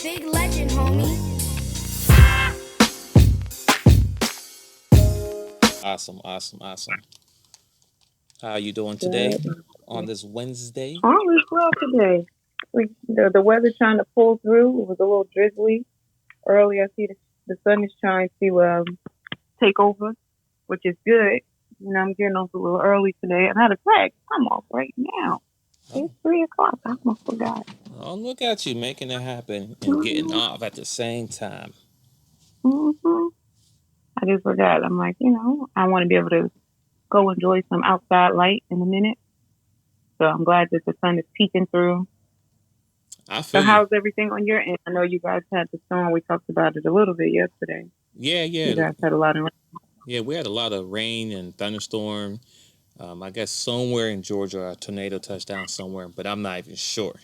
Big legend, homie. Awesome, awesome, awesome. How you doing today Good. on this Wednesday? All is well today. The weather trying to pull through. It was a little drizzly early. I see the sun is trying to take over, which is good. I'm getting off a little early today. And I had a fact, I'm off right now. Oh, It's 3 o'clock. I almost forgot. oh, look at you making it happen and getting hmm off at the same time. hmm I just forgot. I'm like, I want to be able to go enjoy some outside light in a minute. So I'm glad that the sun is peeking through. I So feel you. how's everything on your end? I know you guys had the storm. We talked about it a little bit yesterday. Yeah, You yeah, guys had a lot of yeah. We had a lot of rain and thunderstorm. I guess somewhere in Georgia, a tornado touched down somewhere, but I'm not even sure.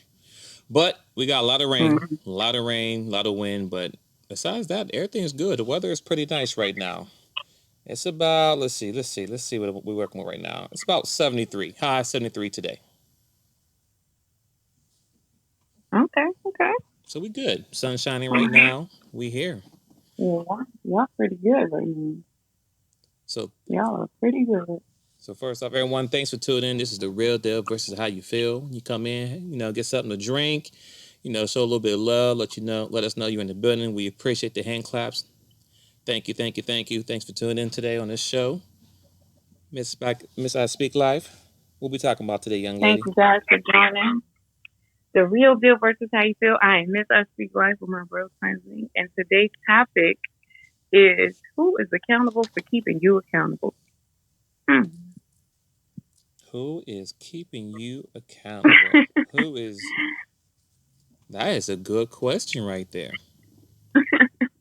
But we got a lot of rain, rain. a lot of rain, a lot of wind. But besides that, everything's good. The weather is pretty nice right now. It's about let's see what we're working with right now. It's about 73, high 73 today. Okay, okay. So we good. Sun shining right now. We here. Yeah, y'all pretty good right now. So Y'all are pretty good. so first off, everyone, thanks for tuning in. This is the real deal versus how you feel. You come in, get something to drink, show a little bit of love, let us know you're in the building. We appreciate the hand claps. Thank you, thank you, thank you. Thanks for tuning in today on this show. Miss I Speak Life. We'll be talking about today, young Thank lady. you guys for joining. The real deal versus how you feel. I am Miss I Speak Life with my bro Twinsinc, and today's topic is who is accountable for keeping you accountable. Hmm. Who is keeping you accountable? Who is That is a good question right there.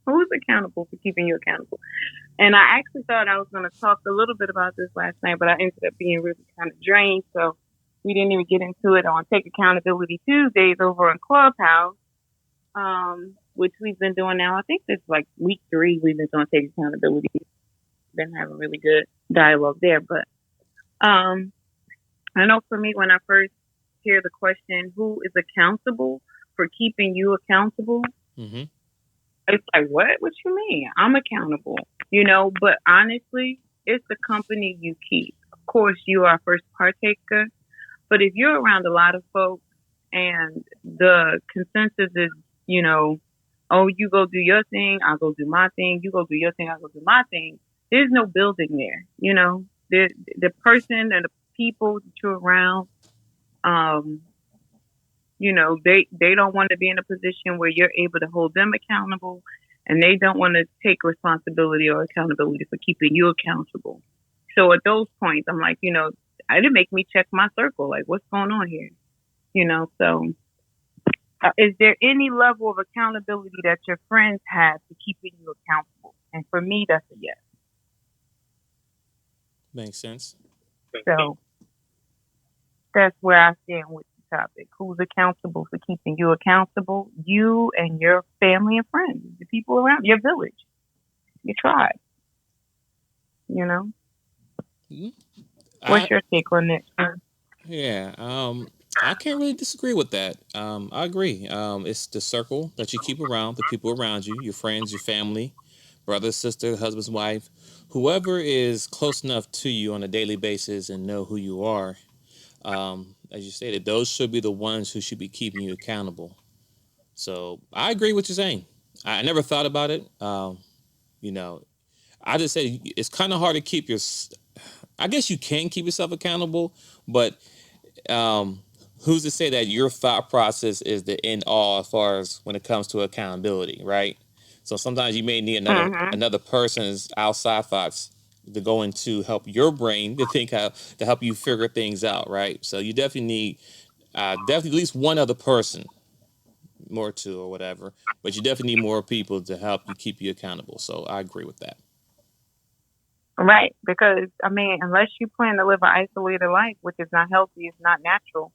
Who's accountable for keeping you accountable? And I actually thought I was going to talk a little bit about this last night, but I ended up being really kind of drained. So we didn't even get into it on Take Accountability Tuesdays over on Clubhouse, which we've been doing now. I think it's like week 3 we've been doing Take Accountability. Been having really good dialogue there. But um, I know for me, when I first hear the question, who is accountable for keeping you accountable? Mm-hmm. It's like, what you mean? I'm accountable, but honestly, it's the company you keep. Of course, you are first partaker, but if you're around a lot of folks and the consensus is, you know, oh, you go do your thing, I'll go do my thing, you go do your thing, I'll go do my thing, there's no building there, the person and the people that you're around, um, they don't want to be in a position where you're able to hold them accountable, and they don't want to take responsibility or accountability for keeping you accountable. So at those points, I'm like, I didn't make me check my circle. Like, what's going on here? So is there any level of accountability that your friends have to keeping you accountable? And for me, that's a yes. Makes sense. So that's where I stand with the topic. Who's accountable for keeping you accountable? You and your family and friends, the people around your village, your tribe. You know, Mhm. what's I your take on it? Yeah, I can't really disagree with that. I agree. It's the circle that you keep around, the people around you, your friends, your family, brother, sister, husband's wife, whoever is close enough to you on a daily basis and know who you are. As you stated, those should be the ones who should be keeping you accountable. So I agree with you saying. I never thought about it. You know, I just say it's kind of hard to keep your. I guess you can keep yourself accountable, but um, who's to say that your thought process is the end all as far as when it comes to accountability, right? So sometimes you may need Mm-hmm. another person's outside thoughts to go into help your brain to think how to help you figure things out, right? So you definitely need definitely at least one other person, more two or whatever, but you definitely need more people to help you keep you accountable. So I agree with that. Right, because I mean, unless you plan to live an isolated life, which is not healthy, it's not natural,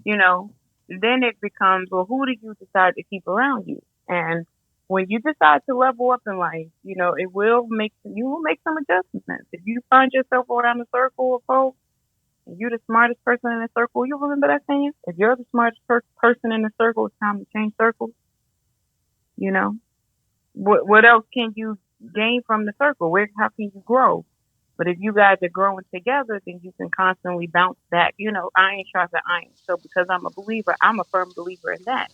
you know, then it becomes, well, who do you decide to keep around you? And when you decide to level up in life, you will make some adjustments. If you find yourself around a circle of folks, and you're the smartest person in the circle, you remember that saying? If you're the smartest person in the circle, it's time to change circles. You know, what else can you gain from the circle? Where how can you grow? But if you guys are growing together, then you can constantly bounce back. You know, iron sharpens iron. So because I'm a believer, I'm a firm believer in that.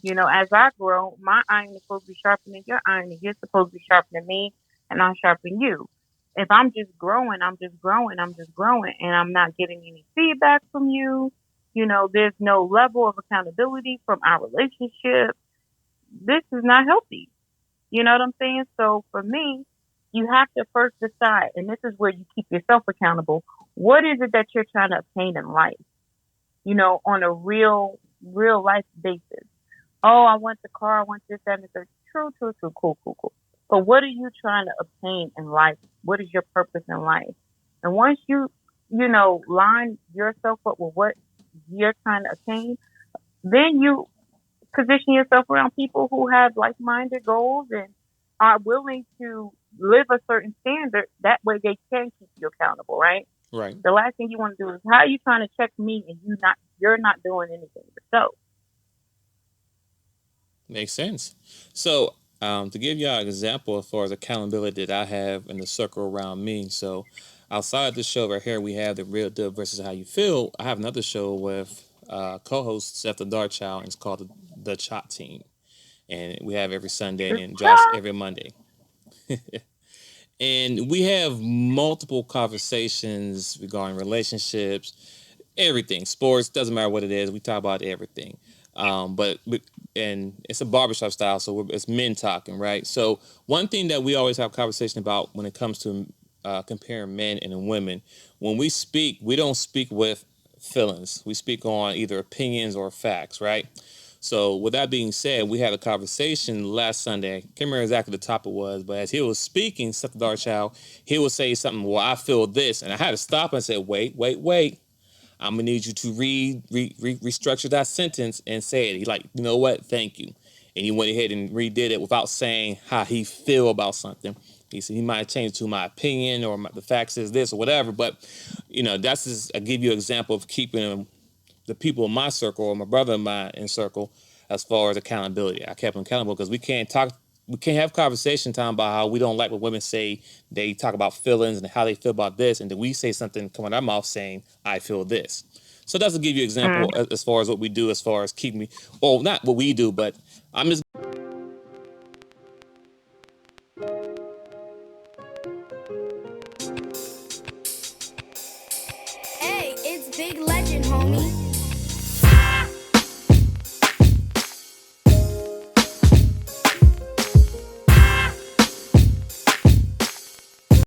You know, as I grow, my iron is supposed to be sharpening your iron, and you're supposed to be sharpening me, and I sharpen you. If I'm just growing, I'm just growing, I'm just growing, and I'm not getting any feedback from you, you know, there's no level of accountability from our relationship. This is not healthy. You know what I'm saying? So for me, you have to first decide, and this is where you keep yourself accountable. What is it that you're trying to obtain in life? You know, on a real life basis. Oh, I want the car, I want this, that, and the third. True, true, true, cool, cool, cool. But what are you trying to obtain in life? What is your purpose in life? And once you know, line yourself up with what you're trying to attain, then you position yourself around people who have like-minded goals and are willing to live a certain standard. That way, they can keep you accountable, right? Right. The last thing you want to do is how are you trying to check me and you're not doing anything yourself. Makes sense. So, to give y'all an example as far as accountability that I have in the circle around me. So, outside the show right here, we have the Real Deal versus How You Feel. I have another show with co-host Seth the Darkchild, and it's called the Chop Team, and we have every Sunday and It's then Josh tough. every Monday. And we have multiple conversations regarding relationships, everything, sports, doesn't matter what it is. We talk about everything. But and it's a barbershop style, so it's men talking, right? So one thing that we always have conversation about when it comes to comparing men and women, when we speak, we don't speak with feelings. We speak on either opinions or facts, right? So with that being said, we had a conversation last Sunday. I can't remember exactly the topic was, but as he was speaking, Seth the Darkchild, he would say something. Well, I feel this, and I had to stop and say, wait, wait, wait. I'm gonna need you to restructure that sentence and say it. He like, you know what? Thank you. And he went ahead and redid it without saying how he feel about something. He said he might have changed to my opinion or the facts is this or whatever. But that's just I give you an example of keeping the people in my circle or my brother in my in circle as far as accountability. I kept them accountable because we can't have conversation time about how we don't like what women say. They talk about feelings and how they feel about this, and then we say something come out our mouth saying, I feel this. So that's to give you an example Mm. as far as what we do as far as keeping me, well, not what we do, but I'm just Hey, it's Big Legend, homie.